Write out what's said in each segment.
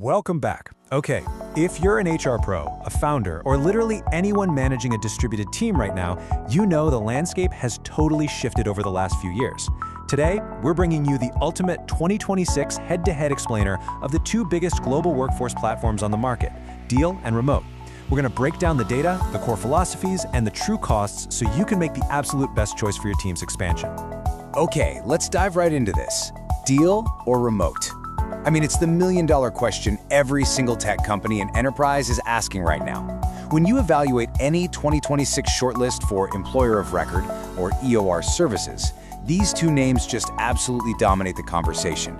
Welcome back. Okay, if you're an HR pro, a founder, or literally anyone managing a distributed team right now, you know the landscape has totally shifted over the last few years. Today, we're bringing you the ultimate 2026 head-to-head explainer of the two biggest global workforce platforms on the market, Deel and Remote. We're going to break down the data, the core philosophies, and the true costs so you can make the absolute best choice for your team's expansion. Okay, let's dive right into this. Deel or Remote? I mean, it's the million-dollar question every single tech company and enterprise is asking right now. When you evaluate any 2026 shortlist for Employer of Record, or EOR services, these two names just absolutely dominate the conversation.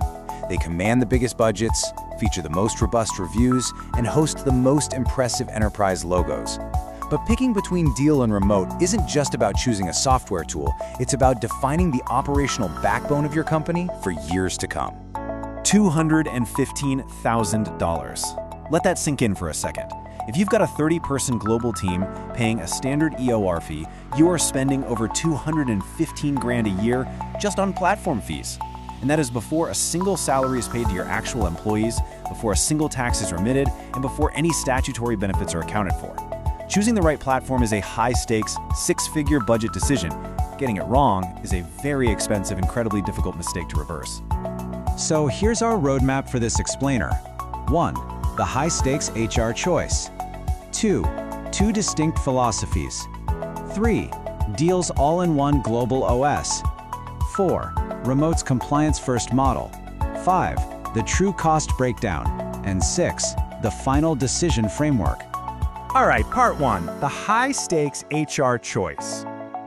They command the biggest budgets, feature the most robust reviews, and host the most impressive enterprise logos. But picking between Deel and Remote isn't just about choosing a software tool, it's about defining the operational backbone of your company for years to come. $215,000. Let that sink in for a second. If you've got a 30-person global team paying a standard EOR fee, you are spending over $215,000 a year just on platform fees. And that is before a single salary is paid to your actual employees, before a single tax is remitted, and before any statutory benefits are accounted for. Choosing the right platform is a high-stakes, six-figure budget decision. Getting it wrong is a very expensive, incredibly difficult mistake to reverse. So here's our roadmap for this explainer. 1. The high-stakes HR choice. 2. Two distinct philosophies. 3. Deel's all-in-one global OS. 4. Remote's compliance-first model. 5. The true cost breakdown. And 6. The final decision framework. All right, part one, the high-stakes HR choice.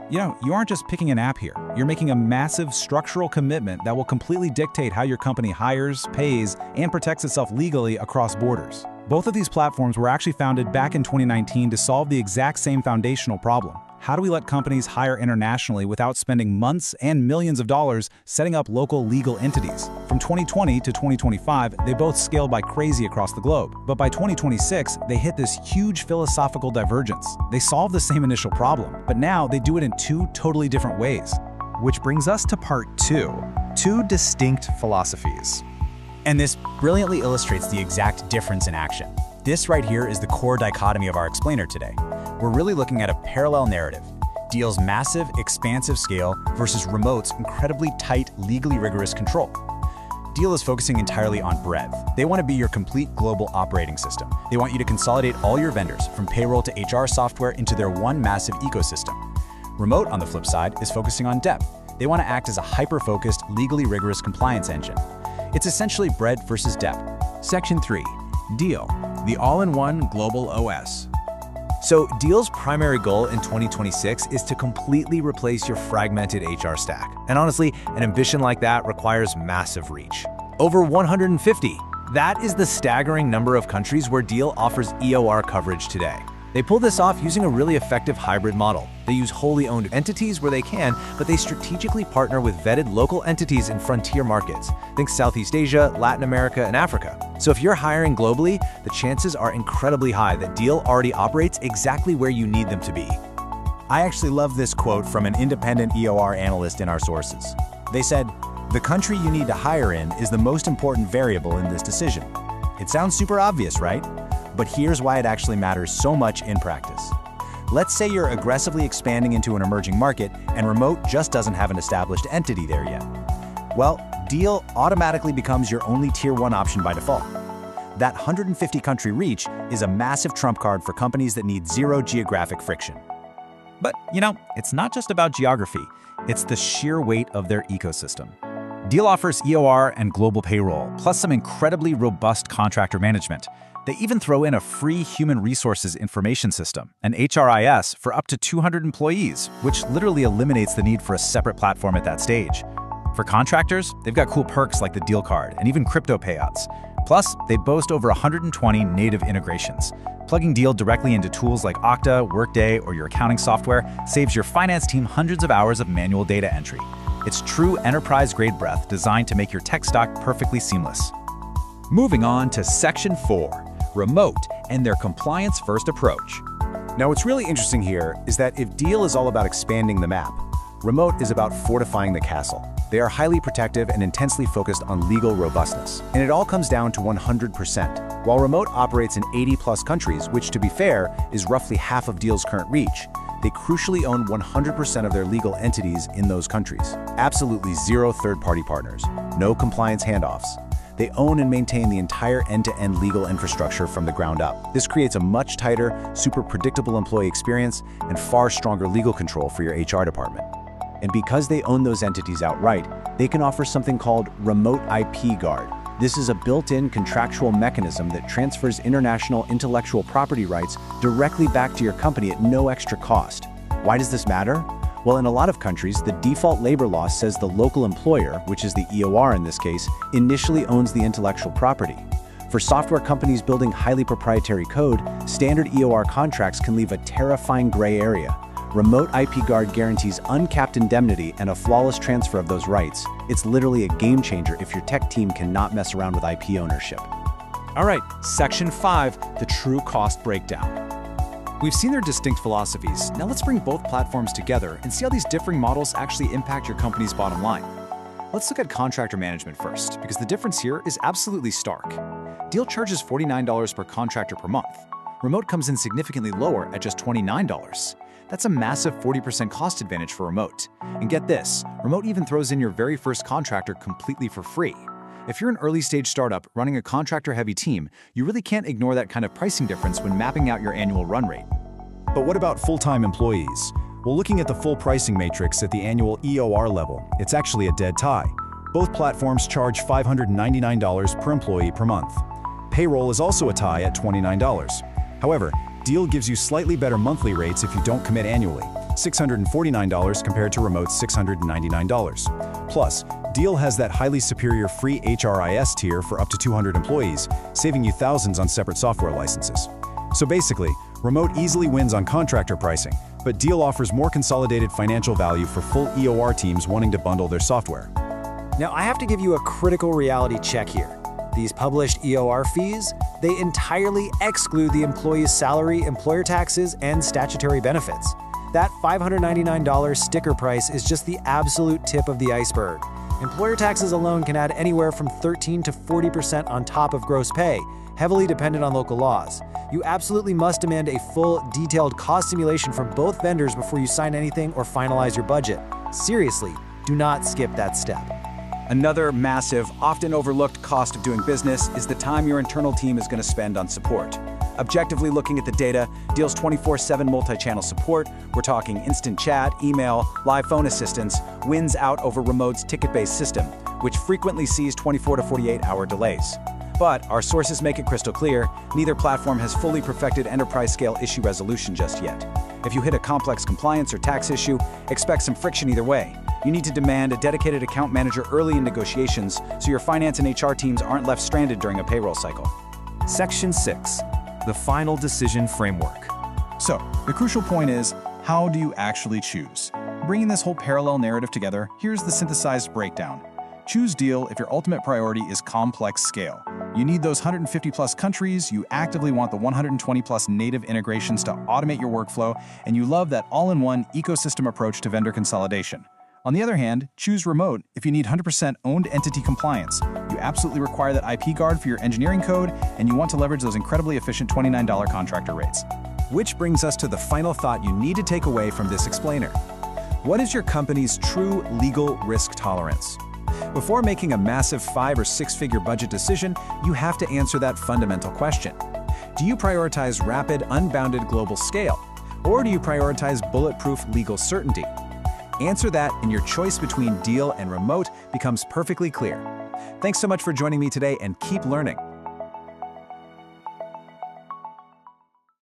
You know, you aren't just picking an app here. You're making a massive structural commitment that will completely dictate how your company hires, pays, and protects itself legally across borders. Both of these platforms were actually founded back in 2019 to solve the exact same foundational problem. How do we let companies hire internationally without spending months and millions of dollars setting up local legal entities? From 2020 to 2025, they both scaled by crazy across the globe. But by 2026, they hit this huge philosophical divergence. They solved the same initial problem, but now they do it in two totally different ways. Which brings us to part two, two distinct philosophies. And this brilliantly illustrates the exact difference in action. This right here is the core dichotomy of our explainer today. We're really looking at a parallel narrative. Deel's massive, expansive scale versus Remote's incredibly tight, legally rigorous control. Deel is focusing entirely on breadth. They want to be your complete global operating system. They want you to consolidate all your vendors, from payroll to HR software, into their one massive ecosystem. Remote, on the flip side, is focusing on depth. They want to act as a hyper-focused, legally rigorous compliance engine. It's essentially breadth versus depth. Section 3. Deel, the all-in-one global OS. So Deel's primary goal in 2026 is to completely replace your fragmented HR stack. And honestly, an ambition like that requires massive reach. Over 150. That is the staggering number of countries where Deel offers EOR coverage today. They pull this off using a really effective hybrid model. They use wholly owned entities where they can, but they strategically partner with vetted local entities in frontier markets. Think Southeast Asia, Latin America, and Africa. So if you're hiring globally, the chances are incredibly high that Deel already operates exactly where you need them to be. I actually love this quote from an independent EOR analyst in our sources. They said, "The country you need to hire in is the most important variable in this decision." It sounds super obvious, right? But here's why it actually matters so much in practice. Let's say you're aggressively expanding into an emerging market and Remote just doesn't have an established entity there yet. Well, Deel automatically becomes your only Tier 1 option by default. That 150-country reach is a massive trump card for companies that need zero geographic friction. But, you know, it's not just about geography. It's the sheer weight of their ecosystem. Deel offers EOR and global payroll, plus some incredibly robust contractor management. They even throw in a free human resources information system, an HRIS, for up to 200 employees, which literally eliminates the need for a separate platform at that stage. For contractors, they've got cool perks like the Deel card and even crypto payouts. Plus, they boast over 120 native integrations. Plugging Deel directly into tools like Okta, Workday, or your accounting software saves your finance team hundreds of hours of manual data entry. It's true enterprise-grade breadth designed to make your tech stack perfectly seamless. Moving on to Section 4. Remote and their compliance-first approach. Now, what's really interesting here is that if Deel is all about expanding the map, Remote is about fortifying the castle. They are highly protective and intensely focused on legal robustness. And it all comes down to 100%. While Remote operates in 80-plus countries, which, to be fair, is roughly half of Deel's current reach, they crucially own 100% of their legal entities in those countries. Absolutely zero third-party partners, no compliance handoffs. They own and maintain the entire end-to-end legal infrastructure from the ground up. This creates a much tighter, super predictable employee experience and far stronger legal control for your HR department. And because they own those entities outright, they can offer something called Remote IP Guard. This is a built-in contractual mechanism that transfers international intellectual property rights directly back to your company at no extra cost. Why does this matter? Well, in a lot of countries, the default labor law says the local employer, which is the EOR in this case, initially owns the intellectual property. For software companies building highly proprietary code, standard EOR contracts can leave a terrifying gray area. Remote IP Guard guarantees uncapped indemnity and a flawless transfer of those rights. It's literally a game changer if your tech team cannot mess around with IP ownership. All right, Section 5, the true cost breakdown. We've seen their distinct philosophies. Now let's bring both platforms together and see how these differing models actually impact your company's bottom line. Let's look at contractor management first, because the difference here is absolutely stark. Deel charges $49 per contractor per month. Remote comes in significantly lower at just $29. That's a massive 40% cost advantage for Remote. And get this, Remote even throws in your very first contractor completely for free. If you're an early-stage startup running a contractor-heavy team, you really can't ignore that kind of pricing difference when mapping out your annual run rate. But what about full-time employees? Well, looking at the full pricing matrix at the annual EOR level, it's actually a dead tie. Both platforms charge $599 per employee per month. Payroll is also a tie at $29. However, Deel gives you slightly better monthly rates if you don't commit annually, $649 compared to Remote's $699. Plus, Deel has that highly superior free HRIS tier for up to 200 employees, saving you thousands on separate software licenses. So basically, Remote easily wins on contractor pricing, but Deel offers more consolidated financial value for full EOR teams wanting to bundle their software. Now, I have to give you a critical reality check here. These published EOR fees, they entirely exclude the employee's salary, employer taxes, and statutory benefits. That $599 sticker price is just the absolute tip of the iceberg. Employer taxes alone can add anywhere from 13 to 40% on top of gross pay, heavily dependent on local laws. You absolutely must demand a full, detailed cost simulation from both vendors before you sign anything or finalize your budget. Seriously, do not skip that step. Another massive, often overlooked cost of doing business is the time your internal team is going to spend on support. Objectively looking at the data, Deel's 24/7 multi-channel support, we're talking instant chat, email, live phone assistance, wins out over Remote's ticket-based system, which frequently sees 24 to 48-hour delays. But our sources make it crystal clear, neither platform has fully perfected enterprise-scale issue resolution just yet. If you hit a complex compliance or tax issue, expect some friction either way. You need to demand a dedicated account manager early in negotiations so your finance and HR teams aren't left stranded during a payroll cycle. Section 6, the final decision framework. So, the crucial point is, how do you actually choose? Bringing this whole parallel narrative together, here's the synthesized breakdown. Choose Deel if your ultimate priority is complex scale. You need those 150-plus countries, you actively want the 120-plus native integrations to automate your workflow, and you love that all-in-one ecosystem approach to vendor consolidation. On the other hand, choose Remote if you need 100% owned entity compliance. You absolutely require that IP guard for your engineering code, and you want to leverage those incredibly efficient $29 contractor rates. Which brings us to the final thought you need to take away from this explainer. What is your company's true legal risk tolerance? Before making a massive 5- or 6-figure budget decision, you have to answer that fundamental question. Do you prioritize rapid, unbounded global scale? Or do you prioritize bulletproof legal certainty? Answer that, and your choice between Deel and Remote becomes perfectly clear. Thanks so much for joining me today, and keep learning.